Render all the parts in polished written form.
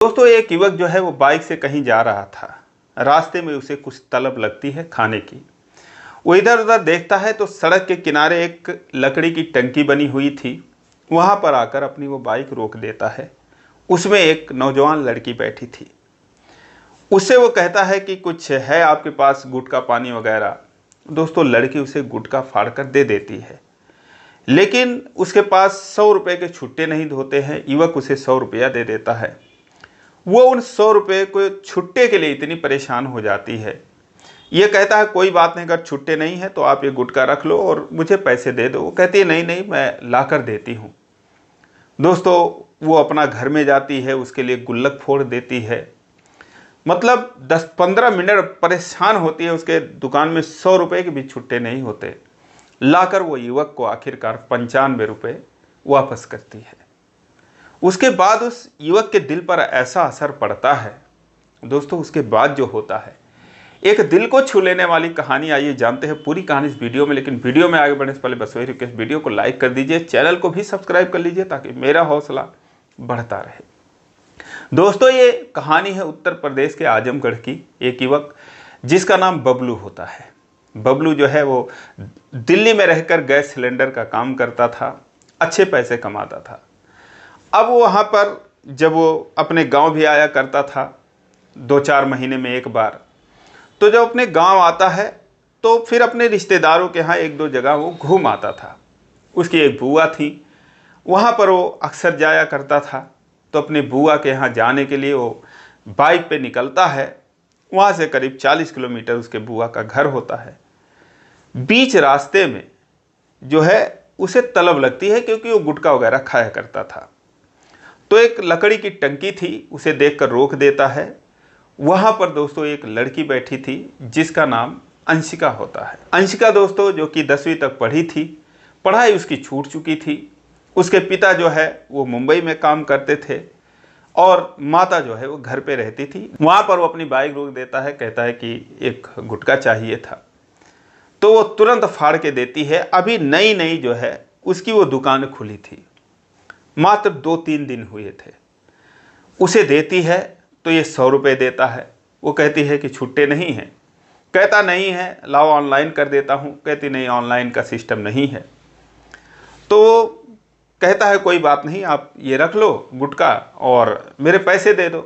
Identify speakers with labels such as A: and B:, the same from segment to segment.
A: दोस्तों एक युवक जो है वो बाइक से कहीं जा रहा था। रास्ते में उसे कुछ तलब लगती है खाने की। वो इधर उधर देखता है तो सड़क के किनारे एक लकड़ी की टंकी बनी हुई थी। वहां पर आकर अपनी वो बाइक रोक देता है। उसमें एक नौजवान लड़की बैठी थी। उससे वो कहता है कि कुछ है आपके पास गुटखा पानी वगैरह। दोस्तों लड़की उसे गुटखा फाड़ कर दे देती है, लेकिन उसके पास 100 रुपये के छुट्टे नहीं होते हैं। युवक उसे 100 रुपया दे देता है। वो उन 100 रुपये को छुट्टे के लिए इतनी परेशान हो जाती है। ये कहता है कोई बात नहीं, अगर छुट्टे नहीं है तो आप ये गुटखा रख लो और मुझे पैसे दे दो। वो कहती है नहीं नहीं, मैं ला कर देती हूँ। दोस्तों वो अपना घर में जाती है, उसके लिए गुल्लक फोड़ देती है। मतलब 10-15 मिनट परेशान होती है। उसके दुकान में 100 रुपये के भी छुट्टे नहीं होते। लाकर वो युवक को आखिरकार 95 रुपये वापस करती है। उसके बाद उस युवक के दिल पर ऐसा असर पड़ता है। दोस्तों उसके बाद जो होता है एक दिल को छू लेने वाली कहानी। आइए जानते हैं पूरी कहानी इस वीडियो में। लेकिन वीडियो में आगे बढ़ने से पहले बस वही रिक्वेस्ट, वीडियो को लाइक कर दीजिए, चैनल को भी सब्सक्राइब कर लीजिए ताकि मेरा हौसला बढ़ता रहे। दोस्तों ये कहानी है उत्तर प्रदेश के आजमगढ़ की। एक युवक जिसका नाम बबलू होता है। बबलू जो है वो दिल्ली में रहकर गैस सिलेंडर का काम करता था, अच्छे पैसे कमाता था। अब वहाँ पर जब वो अपने गांव भी आया करता था 2-4 महीने में एक बार, तो जब अपने गांव आता है तो फिर अपने रिश्तेदारों के यहाँ 1-2 जगह वो घूम आता था। उसकी एक बुआ थी, वहाँ पर वो अक्सर जाया करता था। तो अपनी बुआ के यहाँ जाने के लिए वो बाइक पे निकलता है। वहाँ से करीब 40 किलोमीटर उसके बुआ का घर होता है। बीच रास्ते में जो है उसे तलब लगती है, क्योंकि वो गुटखा वगैरह खाया करता था। तो एक लकड़ी की टंकी थी, उसे देखकर रोक देता है। वहाँ पर दोस्तों एक लड़की बैठी थी जिसका नाम अंशिका होता है। अंशिका दोस्तों जो कि 10वीं तक पढ़ी थी, पढ़ाई उसकी छूट चुकी थी। उसके पिता जो है वो मुंबई में काम करते थे और माता जो है वो घर पे रहती थी। वहाँ पर वो अपनी बाइक रोक देता है, कहता है कि एक गुटखा चाहिए था। तो वो तुरंत फाड़ के देती है। अभी नई नई जो है उसकी वो दुकान खुली थी, मात्र 2-3 दिन हुए थे। उसे देती है तो ये 100 रुपये देता है। वो कहती है कि छुट्टे नहीं हैं। कहता नहीं है, लाओ ऑनलाइन कर देता हूँ। कहती नहीं, ऑनलाइन का सिस्टम नहीं है। तो कहता है कोई बात नहीं, आप ये रख लो गुटखा और मेरे पैसे दे दो।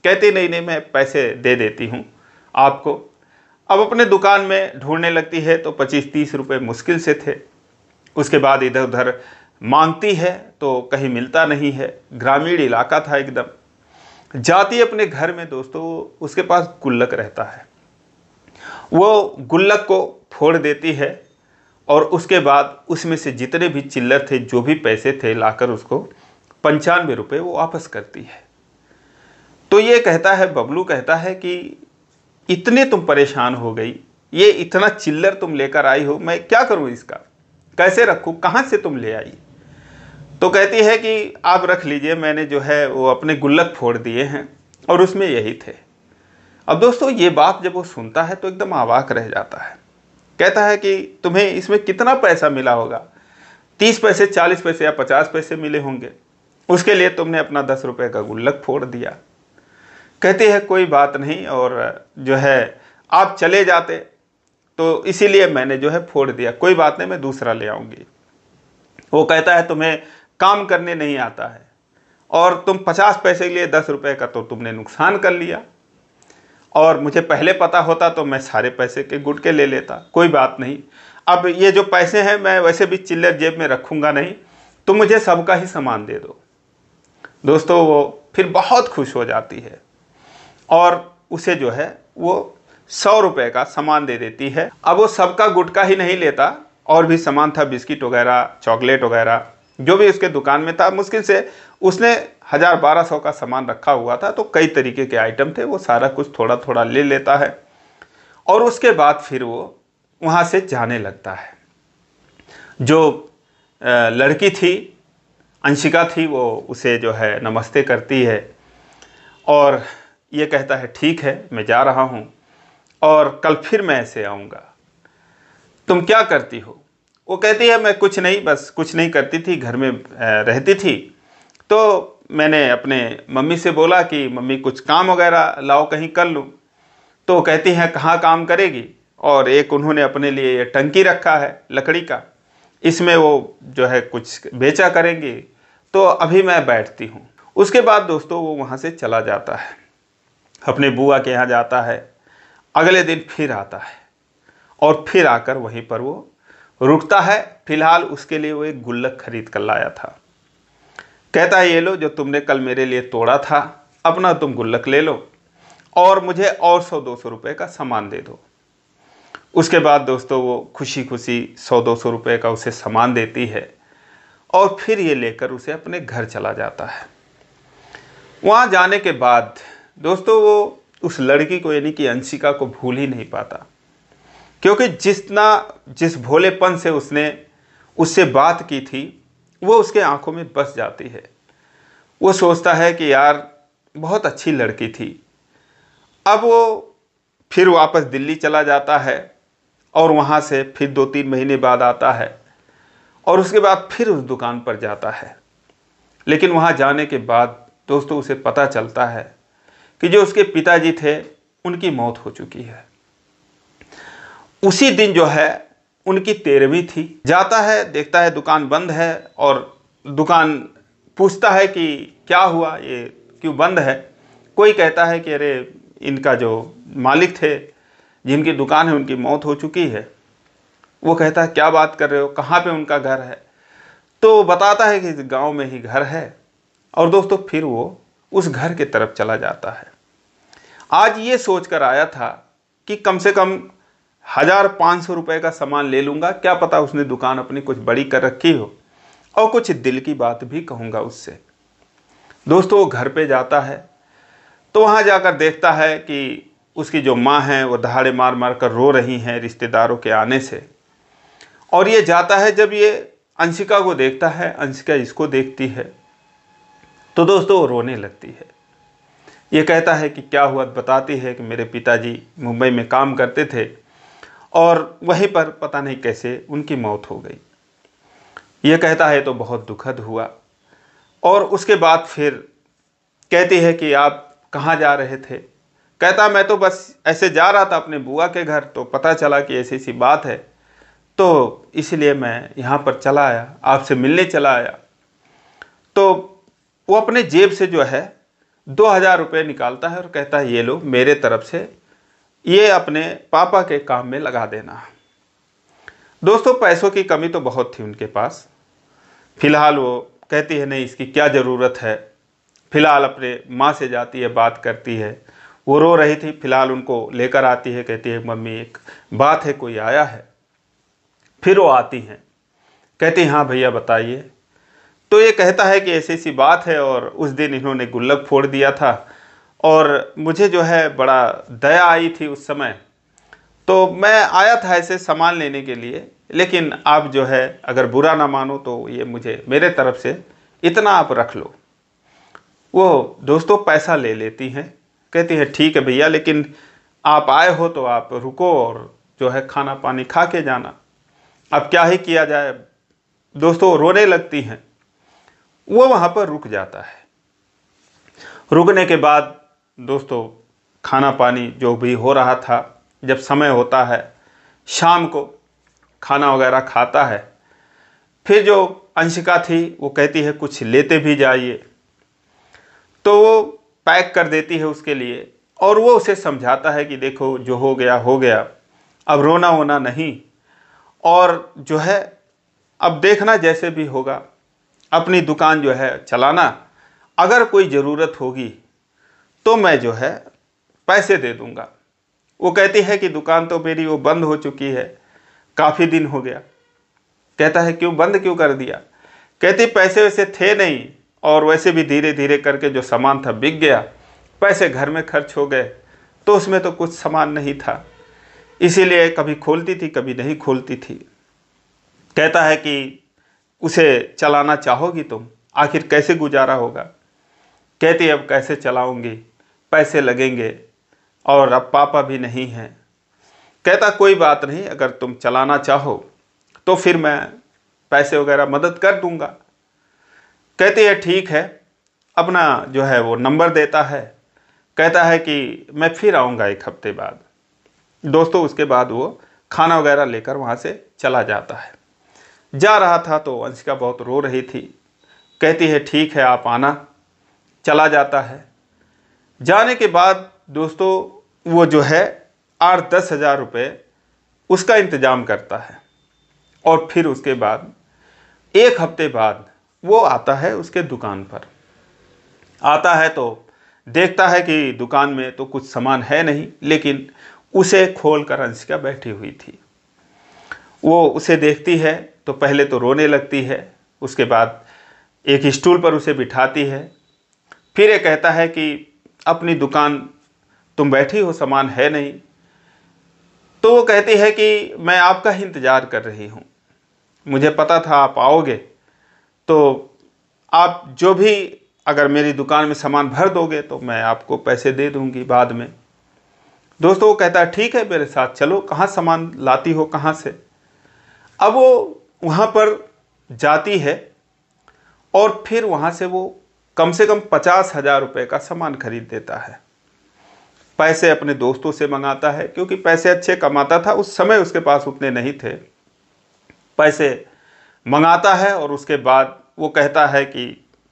A: कहती नहीं नहीं, मैं पैसे दे देती हूँ आपको। अब अपने दुकान में ढूंढने लगती है तो 25-30 रुपये मुश्किल से थे। उसके बाद इधर उधर मांगती है तो कहीं मिलता नहीं है। ग्रामीण इलाका था एकदम। जाती अपने घर में दोस्तों, उसके पास गुल्लक रहता है। वो गुल्लक को फोड़ देती है और उसके बाद उसमें से जितने भी चिल्लर थे, जो भी पैसे थे, लाकर उसको 95 रुपये वो वापस करती है। तो ये कहता है, बबलू कहता है कि इतने तुम परेशान हो गई, ये इतना चिल्लर तुम लेकर आई हो, मैं क्या करूं इसका, कैसे रखूं, कहाँ से तुम ले आई। तो कहती है कि आप रख लीजिए, मैंने जो है वो अपने गुल्लक फोड़ दिए हैं और उसमें यही थे। अब दोस्तों ये बात जब वो सुनता है तो एकदम अवाक रह जाता है। कहता है कि तुम्हें इसमें कितना पैसा मिला होगा, 30 पैसे, 40 पैसे या 50 पैसे मिले होंगे। उसके लिए तुमने अपना 10 रुपये का गुल्लक फोड़ दिया। कहती है कोई बात नहीं, और जो है आप चले जाते तो इसीलिए मैंने जो है फोड़ दिया। कोई बात नहीं, मैं दूसरा ले आऊँगी। वो कहता है तुम्हें काम करने नहीं आता है और तुम 50 पैसे के लिए 10 रुपये का तो तुमने नुकसान कर लिया, और मुझे पहले पता होता तो मैं सारे पैसे के गुटके ले लेता। कोई बात नहीं, अब ये जो पैसे हैं मैं वैसे भी चिल्लर जेब में रखूँगा नहीं, तुम मुझे सबका ही सामान दे दो। दोस्तों वो फिर बहुत खुश हो जाती है और उसे जो है वो 100 रुपये का सामान दे देती है। अब वो सबका गुटखा ही नहीं लेता, और भी सामान था, बिस्किट वगैरह, चॉकलेट वगैरह, जो भी उसके दुकान में था। मुश्किल से उसने 1000-1200 का सामान रखा हुआ था, तो कई तरीके के आइटम थे। वो सारा कुछ थोड़ा थोड़ा ले लेता है और उसके बाद फिर वो वहाँ से जाने लगता है। जो लड़की थी, अंशिका थी, वो उसे जो है नमस्ते करती है और ये कहता है ठीक है, मैं जा रहा हूँ और कल फिर मैं ऐसे आऊँगा। तुम क्या करती हो? वो कहती है मैं कुछ नहीं, बस कुछ नहीं करती थी, घर में रहती थी। तो मैंने अपने मम्मी से बोला कि मम्मी कुछ काम वगैरह लाओ, कहीं कर लूँ। तो कहती हैं कहाँ काम करेगी, और एक उन्होंने अपने लिए ये टंकी रखा है लकड़ी का, इसमें वो जो है कुछ बेचा करेंगी, तो अभी मैं बैठती हूँ। उसके बाद दोस्तों वो वहाँ से चला जाता है, अपने बुआ के यहाँ जाता है। अगले दिन फिर आता है और फिर आकर वहीं पर वो रुकता है। फिलहाल उसके लिए वो एक गुल्लक खरीद कर लाया था। कहता है ये लो, जो तुमने कल मेरे लिए तोड़ा था, अपना तुम गुल्लक ले लो और मुझे और 100-200 रुपये का सामान दे दो। उसके बाद दोस्तों वो खुशी खुशी 100-200 रुपये का उसे सामान देती है और फिर ये लेकर उसे अपने घर चला जाता है। वहाँ जाने के बाद दोस्तों वो उस लड़की को यानी कि अंशिका को भूल ही नहीं पाता, क्योंकि जिस भोलेपन से उसने उससे बात की थी वो उसके आंखों में बस जाती है। वो सोचता है कि यार बहुत अच्छी लड़की थी। अब वो फिर वापस दिल्ली चला जाता है और वहाँ से फिर 2-3 महीने बाद आता है और उसके बाद फिर उस दुकान पर जाता है। लेकिन वहाँ जाने के बाद दोस्तों उसे पता चलता है कि जो उसके पिताजी थे उनकी मौत हो चुकी है। उसी दिन जो है उनकी 13वीं थी। जाता है, देखता है दुकान बंद है और दुकान पूछता है कि क्या हुआ, ये क्यों बंद है। कोई कहता है कि अरे इनका जो मालिक थे जिनकी दुकान है उनकी मौत हो चुकी है। वो कहता है क्या बात कर रहे हो, कहाँ पे उनका घर है। तो बताता है कि गांव में ही घर है। और दोस्तों फिर वो उस घर के तरफ चला जाता है। आज ये सोच कर आया था कि कम से कम 1500 रुपये का सामान ले लूँगा, क्या पता उसने दुकान अपनी कुछ बड़ी कर रखी हो, और कुछ दिल की बात भी कहूँगा उससे। दोस्तों वो घर पे जाता है तो वहाँ जाकर देखता है कि उसकी जो माँ हैं वो दहाड़े मार मार कर रो रही हैं रिश्तेदारों के आने से। और ये जाता है, जब ये अंशिका को देखता है, अंशिका इसको देखती है, तो दोस्तों वो रोने लगती है। ये कहता है कि क्या हुआ, बताती है कि मेरे पिताजी मुंबई में काम करते थे और वहीं पर पता नहीं कैसे उनकी मौत हो गई। ये कहता है तो बहुत दुखद हुआ। और उसके बाद फिर कहती है कि आप कहाँ जा रहे थे। कहता मैं तो बस ऐसे जा रहा था अपने बुआ के घर, तो पता चला कि ऐसी सी बात है, तो इसलिए मैं यहाँ पर चला आया, आपसे मिलने चला आया। तो वो अपने जेब से जो है 2000 रुपये निकालता है और कहता है ये लो मेरे तरफ से, ये अपने पापा के काम में लगा देना। दोस्तों पैसों की कमी तो बहुत थी उनके पास। फिलहाल वो कहती है नहीं, इसकी क्या ज़रूरत है। फिलहाल अपने माँ से जाती है, बात करती है। वो रो रही थी, फिलहाल उनको लेकर आती है, कहती है मम्मी एक बात है, कोई आया है। फिर वो आती हैं, कहती हाँ भैया बताइए। तो ये कहता है कि ऐसी सी बात है और उस दिन इन्होंने गुल्लक फोड़ दिया था और मुझे जो है बड़ा दया आई थी उस समय, तो मैं आया था ऐसे सामान लेने के लिए, लेकिन आप जो है अगर बुरा ना मानो तो ये मुझे मेरे तरफ से इतना आप रख लो। वो दोस्तों पैसा ले लेती हैं, कहती है ठीक है भैया, लेकिन आप आए हो तो आप रुको और जो है खाना पानी खा के जाना। अब क्या ही किया जाए। दोस्तों रोने लगती हैं। वो वहाँ पर रुक जाता है। रुकने के बाद दोस्तों खाना पानी जो भी हो रहा था, जब समय होता है शाम को खाना वगैरह खाता है। फिर जो अंशिका थी वो कहती है कुछ लेते भी जाइए, तो वो पैक कर देती है उसके लिए और वो उसे समझाता है कि देखो जो हो गया हो गया, अब रोना वोना नहीं, और जो है अब देखना जैसे भी होगा अपनी दुकान जो है चलाना, अगर कोई ज़रूरत होगी तो मैं जो है पैसे दे दूँगा। वो कहती है कि दुकान तो मेरी वो बंद हो चुकी है, काफ़ी दिन हो गया। कहता है क्यों बंद क्यों कर दिया। कहती पैसे वैसे थे नहीं और वैसे भी धीरे धीरे करके जो सामान था बिक गया, पैसे घर में खर्च हो गए, तो उसमें तो कुछ सामान नहीं था, इसीलिए कभी खोलती थी कभी नहीं खोलती थी। कहता है कि उसे चलाना चाहोगी तुम, आखिर कैसे गुजारा होगा। कहती अब कैसे चलाऊंगी, पैसे लगेंगे और अब पापा भी नहीं हैं। कहता कोई बात नहीं, अगर तुम चलाना चाहो तो फिर मैं पैसे वगैरह मदद कर दूंगा। कहती है ठीक है, अपना जो है वो नंबर देता है, कहता है कि मैं फिर आऊँगा 1 हफ्ते बाद। दोस्तों उसके बाद वो खाना वगैरह लेकर वहाँ से चला जाता है। जा रहा था तो अंशिका बहुत रो रही थी, कहती है ठीक है आप आना। चला जाता है। जाने के बाद दोस्तों वो जो है 8-10 हज़ार रुपये उसका इंतज़ाम करता है, और फिर उसके बाद 1 हफ्ते बाद वो आता है उसके दुकान पर। आता है तो देखता है कि दुकान में तो कुछ सामान है नहीं, लेकिन उसे खोल कर अंशिका बैठी हुई थी। वो उसे देखती है तो पहले तो रोने लगती है, उसके बाद एक स्टूल पर उसे बिठाती है। फिर ये कहता है कि अपनी दुकान तुम बैठी हो, सामान है नहीं। तो वो कहती है कि मैं आपका ही इंतज़ार कर रही हूँ, मुझे पता था आप आओगे, तो आप जो भी अगर मेरी दुकान में सामान भर दोगे तो मैं आपको पैसे दे दूँगी बाद में। दोस्तों वो कहता है ठीक है मेरे साथ चलो, कहाँ सामान लाती हो, कहाँ से। अब वो वहाँ पर जाती है और फिर वहाँ से वो कम से कम 50,000 रुपये का सामान खरीद देता है। पैसे अपने दोस्तों से मंगाता है, क्योंकि पैसे अच्छे कमाता था, उस समय उसके पास उतने नहीं थे। पैसे मंगाता है और उसके बाद वो कहता है कि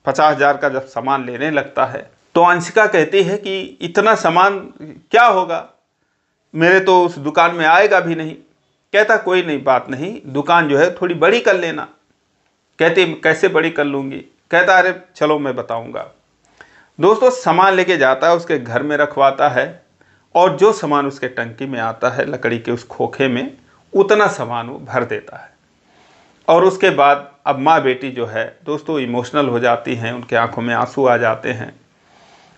A: 50,000 का जब सामान लेने लगता है तो अंशिका कहती है कि इतना सामान क्या होगा, मेरे तो उस दुकान में आएगा भी नहीं। कहता कोई नहीं, बात नहीं, दुकान जो है थोड़ी बड़ी कर लेना। कहती कैसे बड़ी कर लूँगी। कहता अरे चलो मैं बताऊँगा। दोस्तों सामान लेके जाता है, उसके घर में रखवाता है, और जो सामान उसके टंकी में आता है लकड़ी के उस खोखे में, उतना सामान वो भर देता है। और उसके बाद अब माँ बेटी जो है दोस्तों इमोशनल हो जाती हैं, उनके आंखों में आंसू आ जाते हैं,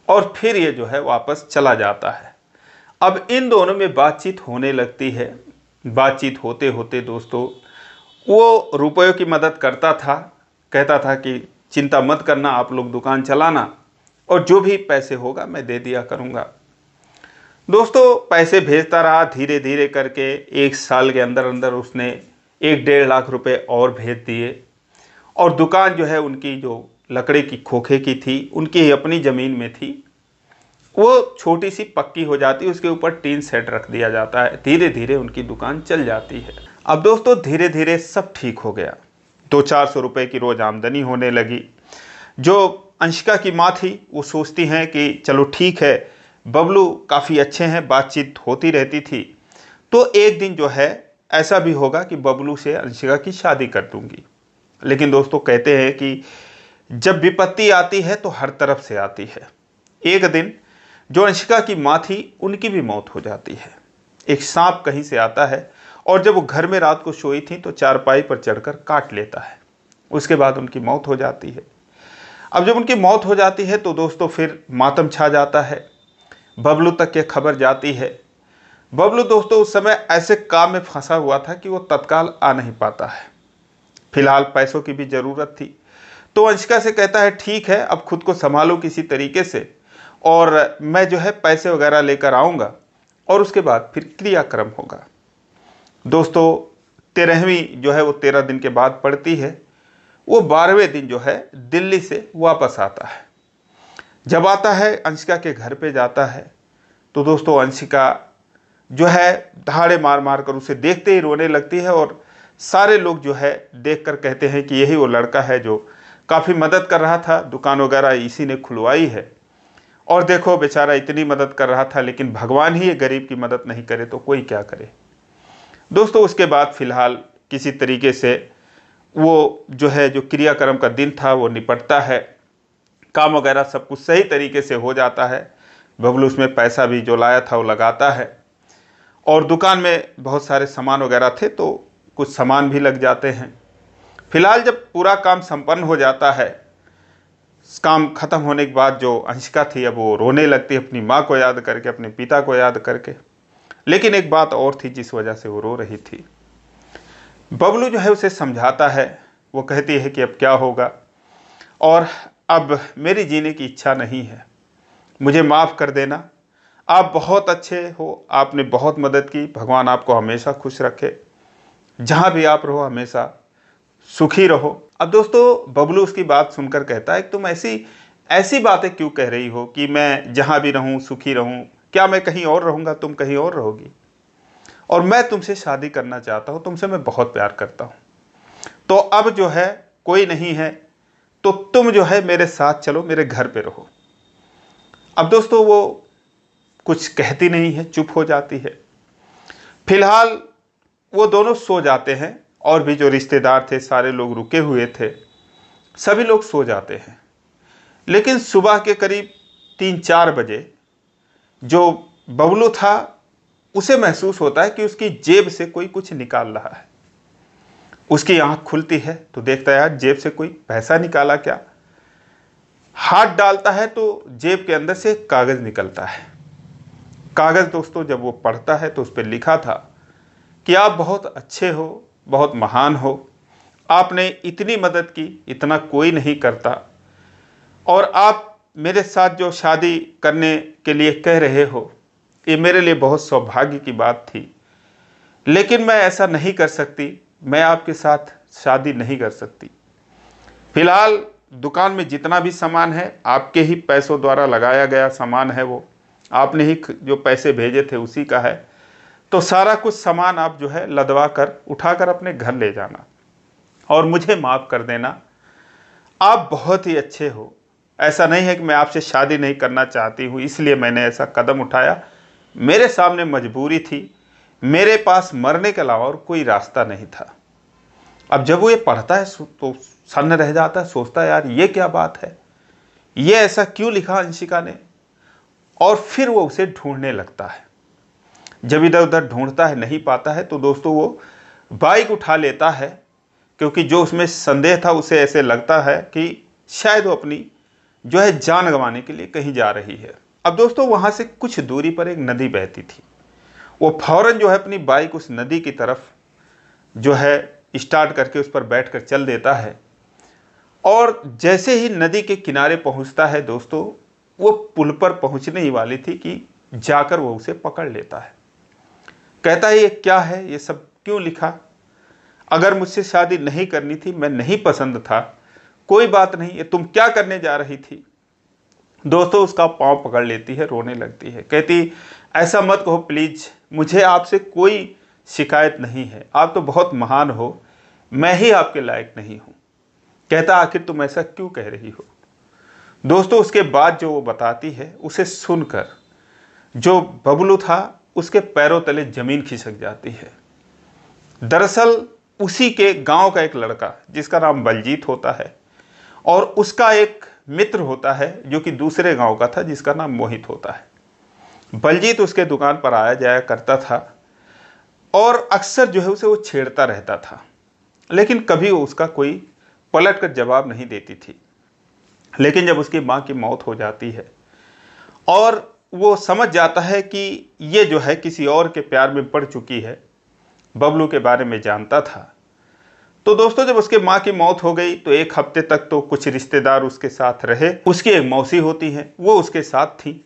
A: और फिर ये जो है वापस चला जाता है। अब इन दोनों में बातचीत होने लगती है। बातचीत होते होते दोस्तों वो रुपयों की मदद करता था, कहता था कि चिंता मत करना, आप लोग दुकान चलाना और जो भी पैसे होगा मैं दे दिया करूँगा। दोस्तों पैसे भेजता रहा, धीरे धीरे करके 1 साल के अंदर अंदर उसने 1-1.5 लाख रुपए और भेज दिए। और दुकान जो है उनकी जो लकड़ी की खोखे की थी, उनकी ही अपनी ज़मीन में थी, वो छोटी सी पक्की हो जाती है, उसके ऊपर टीन सेट रख दिया जाता है। धीरे धीरे उनकी दुकान चल जाती है। अब दोस्तों धीरे धीरे सब ठीक हो गया। 200-400 रुपये की रोज़ आमदनी होने लगी। जो अंशिका की माँ थी वो सोचती हैं कि चलो ठीक है, बबलू काफ़ी अच्छे हैं, बातचीत होती रहती थी, तो एक दिन जो है ऐसा भी होगा कि बबलू से अंशिका की शादी कर दूंगी। लेकिन दोस्तों कहते हैं कि जब विपत्ति आती है तो हर तरफ से आती है। एक दिन जो अंशिका की माँ थी उनकी भी मौत हो जाती है। एक सांप कहीं से आता है और जब वो घर में रात को सोई थी तो चारपाई पर चढ़कर काट लेता है। उसके बाद उनकी मौत हो जाती है। अब जब उनकी मौत हो जाती है तो दोस्तों फिर मातम छा जाता है। बबलू तक ये खबर जाती है। बबलू दोस्तों उस समय ऐसे काम में फंसा हुआ था कि वो तत्काल आ नहीं पाता है। फिलहाल पैसों की भी ज़रूरत थी, तो अंशिका से कहता है ठीक है अब खुद को संभालो किसी तरीके से, और मैं जो है पैसे वगैरह लेकर आऊँगा और उसके बाद फिर क्रियाक्रम होगा। दोस्तों 13वीं जो है वो 13 दिन के बाद पड़ती है। वो 12वें दिन जो है दिल्ली से वापस आता है। जब आता है अंशिका के घर पे जाता है तो दोस्तों अंशिका जो है दहाड़े मार मार कर उसे देखते ही रोने लगती है, और सारे लोग जो है देखकर कहते हैं कि यही वो लड़का है जो काफ़ी मदद कर रहा था, दुकान वगैरह इसी ने खुलवाई है, और देखो बेचारा इतनी मदद कर रहा था, लेकिन भगवान ही ये गरीब की मदद नहीं करे तो कोई क्या करे। दोस्तों उसके बाद फिलहाल किसी तरीके से वो जो है जो क्रियाक्रम का दिन था वो निपटता है, काम वगैरह सब कुछ सही तरीके से हो जाता है। बबलू उसमें पैसा भी जो लाया था वो लगाता है, और दुकान में बहुत सारे सामान वगैरह थे तो कुछ सामान भी लग जाते हैं। फिलहाल जब पूरा काम संपन्न हो जाता है, काम खत्म होने के बाद जो अंशिका थी अब वो रोने लगती है अपनी माँ को याद करके, अपने पिता को याद करके। लेकिन एक बात और थी जिस वजह से वो रो रही थी। बबलू जो है उसे समझाता है, वो कहती है कि अब क्या होगा, और अब मेरी जीने की इच्छा नहीं है, मुझे माफ़ कर देना, आप बहुत अच्छे हो, आपने बहुत मदद की, भगवान आपको हमेशा खुश रखे, जहाँ भी आप रहो हमेशा सुखी रहो। अब दोस्तों बबलू उसकी बात सुनकर कहता है कि तुम ऐसी ऐसी बातें क्यों कह रही हो कि मैं जहाँ भी रहूँ सुखी रहूँ? क्या मैं कहीं और रहूँगा, तुम कहीं और रहोगी? और मैं तुमसे शादी करना चाहता हूँ, तुमसे मैं बहुत प्यार करता हूँ। तो अब जो है कोई नहीं है, तो तुम जो है मेरे साथ चलो, मेरे घर पे रहो। अब दोस्तों वो कुछ कहती नहीं है, चुप हो जाती है। फिलहाल वो दोनों सो जाते हैं और भी जो रिश्तेदार थे सारे लोग रुके हुए थे, सभी लोग सो जाते हैं। लेकिन सुबह के करीब 3-4 बजे जो बबलू था उसे महसूस होता है कि उसकी जेब से कोई कुछ निकाल रहा है। उसकी आंख खुलती है तो देखता है यार जेब से कोई पैसा निकाला क्या। हाथ डालता है तो जेब के अंदर से एक कागज निकलता है। कागज दोस्तों जब वो पढ़ता है तो उस पर लिखा था कि आप बहुत अच्छे हो, बहुत महान हो, आपने इतनी मदद की, इतना कोई नहीं करता, और आप मेरे साथ जो शादी करने के लिए कह रहे हो, ये मेरे लिए बहुत सौभाग्य की बात थी, लेकिन मैं ऐसा नहीं कर सकती, मैं आपके साथ शादी नहीं कर सकती। फिलहाल दुकान में जितना भी सामान है आपके ही पैसों द्वारा लगाया गया सामान है, वो आपने ही जो पैसे भेजे थे उसी का है, तो सारा कुछ सामान आप जो है लदवा कर उठाकर अपने घर ले जाना और मुझे माफ़ कर देना। आप बहुत ही अच्छे हो, ऐसा नहीं है कि मैं आपसे शादी नहीं करना चाहती हूँ इसलिए मैंने ऐसा कदम उठाया, मेरे सामने मजबूरी थी, मेरे पास मरने के अलावा और कोई रास्ता नहीं था। अब जब वो ये पढ़ता है तो सन्न रह जाता है, सोचता है यार ये क्या बात है, ये ऐसा क्यों लिखा अंशिका ने, और फिर वो उसे ढूंढने लगता है। जब इधर उधर ढूंढता है नहीं पाता है तो दोस्तों वो बाइक उठा लेता है, क्योंकि जो उसमें संदेह था उसे ऐसे लगता है कि शायद वो अपनी जो है जान गंवाने के लिए कहीं जा रही है। अब दोस्तों वहाँ से कुछ दूरी पर एक नदी बहती थी, वो फौरन जो है अपनी बाइक उस नदी की तरफ जो है स्टार्ट करके उस पर बैठकर चल देता है, और जैसे ही नदी के किनारे पहुंचता है दोस्तों, वो पुल पर पहुंचने ही वाली थी कि जाकर वो उसे पकड़ लेता है। कहता है ये क्या है, ये सब क्यों लिखा, अगर मुझसे शादी नहीं करनी थी, मैं नहीं पसंद था, कोई बात नहीं, ये तुम क्या करने जा रही थी। दोस्तों उसका पाँव पकड़ लेती है, रोने लगती है, कहती ऐसा मत कहो प्लीज, मुझे आपसे कोई शिकायत नहीं है, आप तो बहुत महान हो, मैं ही आपके लायक नहीं हूँ। कहता आखिर तुम ऐसा क्यों कह रही हो। दोस्तों उसके बाद जो वो बताती है उसे सुनकर जो बबलू था उसके पैरों तले जमीन खिसक जाती है। दरअसल उसी के गांव का एक लड़का जिसका नाम बलजीत होता है, और उसका एक मित्र होता है जो कि दूसरे गांव का था जिसका नाम मोहित होता है। बलजीत उसके दुकान पर आया जाया करता था और अक्सर जो है उसे वो छेड़ता रहता था, लेकिन कभी वो उसका कोई पलट कर जवाब नहीं देती थी। लेकिन जब उसकी माँ की मौत हो जाती है और वो समझ जाता है कि ये जो है किसी और के प्यार में पड़ चुकी है, बबलू के बारे में जानता था, तो दोस्तों जब उसके माँ की मौत हो गई तो 1 हफ्ते तक तो कुछ रिश्तेदार उसके साथ रहे। उसकी एक मौसी होती हैं, वो उसके साथ थी,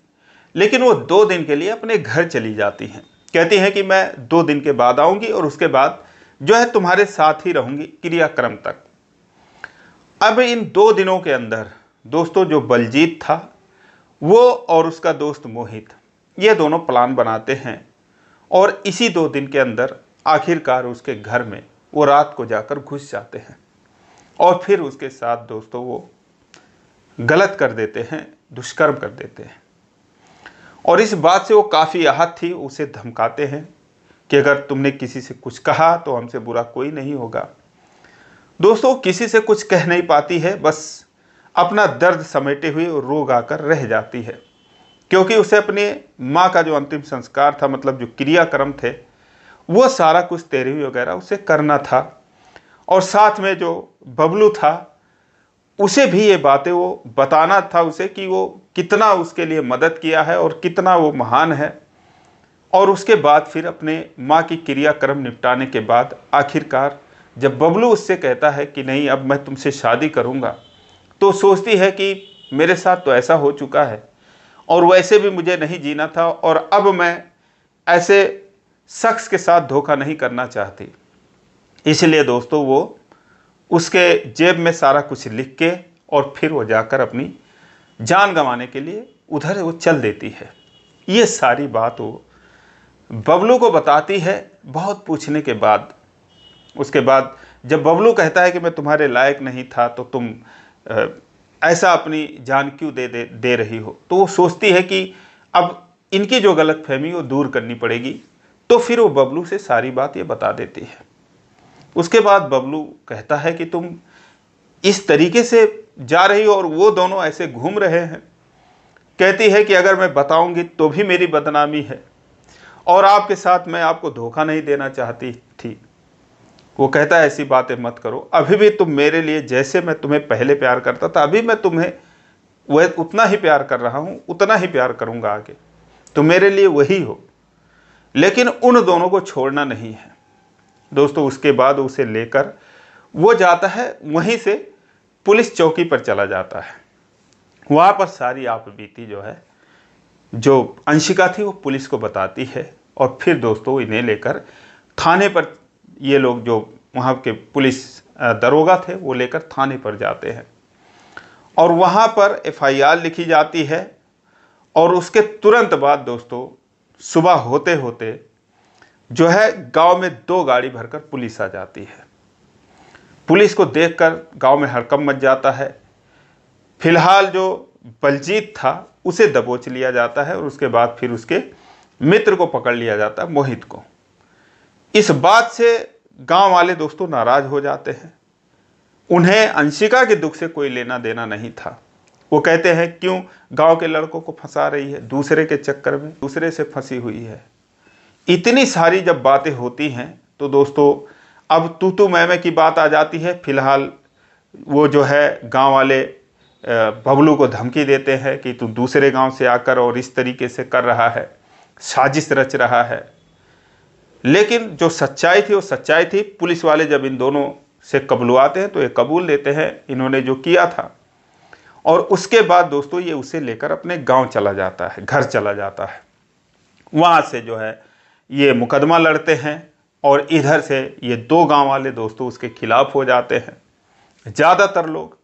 A: लेकिन वो 2 दिन के लिए अपने घर चली जाती हैं। कहती हैं कि मैं 2 दिन के बाद आऊँगी और उसके बाद जो है तुम्हारे साथ ही रहूँगी क्रियाक्रम तक। अब इन 2 दिनों के अंदर दोस्तों जो बलजीत था वो और उसका दोस्त मोहित, ये दोनों प्लान बनाते हैं और इसी 2 दिन के अंदर आखिरकार उसके घर में वो रात को जाकर घुस जाते हैं और फिर उसके साथ दोस्तों वो गलत कर देते हैं, दुष्कर्म कर देते हैं। और इस बात से वो काफ़ी आहत थी, उसे धमकाते हैं कि अगर तुमने किसी से कुछ कहा तो हमसे बुरा कोई नहीं होगा। दोस्तों किसी से कुछ कह नहीं पाती है, बस अपना दर्द समेटे हुए रो गा कर रह जाती है, क्योंकि उसे अपने माँ का जो अंतिम संस्कार था, मतलब जो क्रियाक्रम थे, वो सारा कुछ तेरहवीं वगैरह उसे करना था, और साथ में जो बबलू था उसे भी ये बातें वो बताना था उसे कि वो कितना उसके लिए मदद किया है और कितना वो महान है। और उसके बाद फिर अपने माँ की क्रियाक्रम निपटाने के बाद आखिरकार जब बबलू उससे कहता है कि नहीं अब मैं तुमसे शादी करूँगा, तो सोचती है कि मेरे साथ तो ऐसा हो चुका है और वैसे भी मुझे नहीं जीना था, और अब मैं ऐसे शख्स के साथ धोखा नहीं करना चाहती। इसलिए दोस्तों वो उसके जेब में सारा कुछ लिख के और फिर वो जाकर अपनी जान गंवाने के लिए उधर वो चल देती है। ये सारी बात वो बबलू को बताती है बहुत पूछने के बाद। उसके बाद जब बबलू कहता है कि मैं तुम्हारे लायक नहीं था तो तुम ऐसा अपनी जान क्यों दे रही हो, तो वो सोचती है कि अब इनकी जो गलतफहमी वो दूर करनी पड़ेगी। तो फिर वो बबलू से सारी बात ये बता देती है। उसके बाद बबलू कहता है कि तुम इस तरीके से जा रही हो और वो दोनों ऐसे घूम रहे हैं। कहती है कि अगर मैं बताऊंगी तो भी मेरी बदनामी है और आपके साथ मैं आपको धोखा नहीं देना चाहती थी। वो कहता है ऐसी बातें मत करो, अभी भी तुम मेरे लिए जैसे मैं तुम्हें पहले प्यार करता था अभी मैं तुम्हें वह उतना ही प्यार कर रहा हूँ, उतना ही प्यार करूँगा आगे, तुम मेरे लिए वही हो। लेकिन उन दोनों को छोड़ना नहीं है। दोस्तों उसके बाद उसे लेकर वो जाता है, वहीं से पुलिस चौकी पर चला जाता है। वहाँ पर सारी आप बीती जो है जो अंशिका थी वो पुलिस को बताती है और फिर दोस्तों इन्हें लेकर थाने पर, ये लोग जो वहाँ के पुलिस दरोगा थे वो लेकर थाने पर जाते हैं और वहाँ पर FIR लिखी जाती है। और उसके तुरंत बाद दोस्तों सुबह होते होते जो है गांव में 2 गाड़ी भरकर पुलिस आ जाती है। पुलिस को देखकर गांव में हड़कंप मच जाता है। फिलहाल जो बलजीत था उसे दबोच लिया जाता है और उसके बाद फिर उसके मित्र को पकड़ लिया जाता है, मोहित को। इस बात से गांव वाले दोस्तों नाराज हो जाते हैं। उन्हें अंशिका के दुख से कोई लेना देना नहीं था। वो कहते हैं क्यों गांव के लड़कों को फंसा रही है, दूसरे के चक्कर में दूसरे से फंसी हुई है। इतनी सारी जब बातें होती हैं तो दोस्तों अब तू मैं की बात आ जाती है। फिलहाल वो जो है गांव वाले बबलू को धमकी देते हैं कि तू दूसरे गांव से आकर और इस तरीके से कर रहा है, साजिश रच रहा है। लेकिन जो सच्चाई थी वो सच्चाई थी। पुलिस वाले जब इन दोनों से कबूलवाते हैं तो ये कबूल लेते हैं इन्होंने जो किया था। और उसके बाद दोस्तों ये उसे लेकर अपने गांव चला जाता है, घर चला जाता है। वहाँ से जो है ये मुकदमा लड़ते हैं और इधर से ये 2 गांव वाले दोस्तों उसके खिलाफ हो जाते हैं, ज़्यादातर लोग।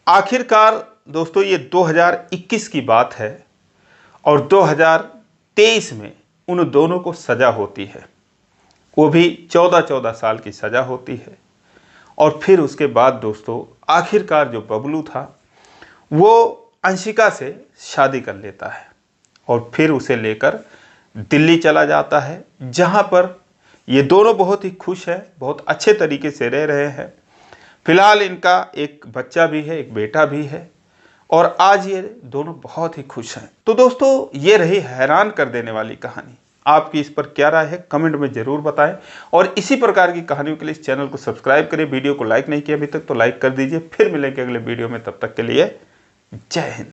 A: आखिरकार दोस्तों ये 2021 की बात है और 2023 में उन दोनों को सज़ा होती है। वो भी 14-14 साल की सज़ा होती है। और फिर उसके बाद दोस्तों आखिरकार जो बबलू था वो अंशिका से शादी कर लेता है और फिर उसे लेकर दिल्ली चला जाता है, जहाँ पर ये दोनों बहुत ही खुश है, बहुत अच्छे तरीके से रह रहे हैं। फिलहाल इनका एक बच्चा भी है, एक बेटा भी है और आज ये दोनों बहुत ही खुश हैं। तो दोस्तों ये रही हैरान कर देने वाली कहानी। आपकी इस पर क्या राय है कमेंट में ज़रूर बताएं और इसी प्रकार की कहानियों के लिए इस चैनल को सब्सक्राइब करें। वीडियो को लाइक नहीं किया अभी तक तो लाइक कर दीजिए। फिर मिलेंगे अगले वीडियो में, तब तक के लिए जय हिंद।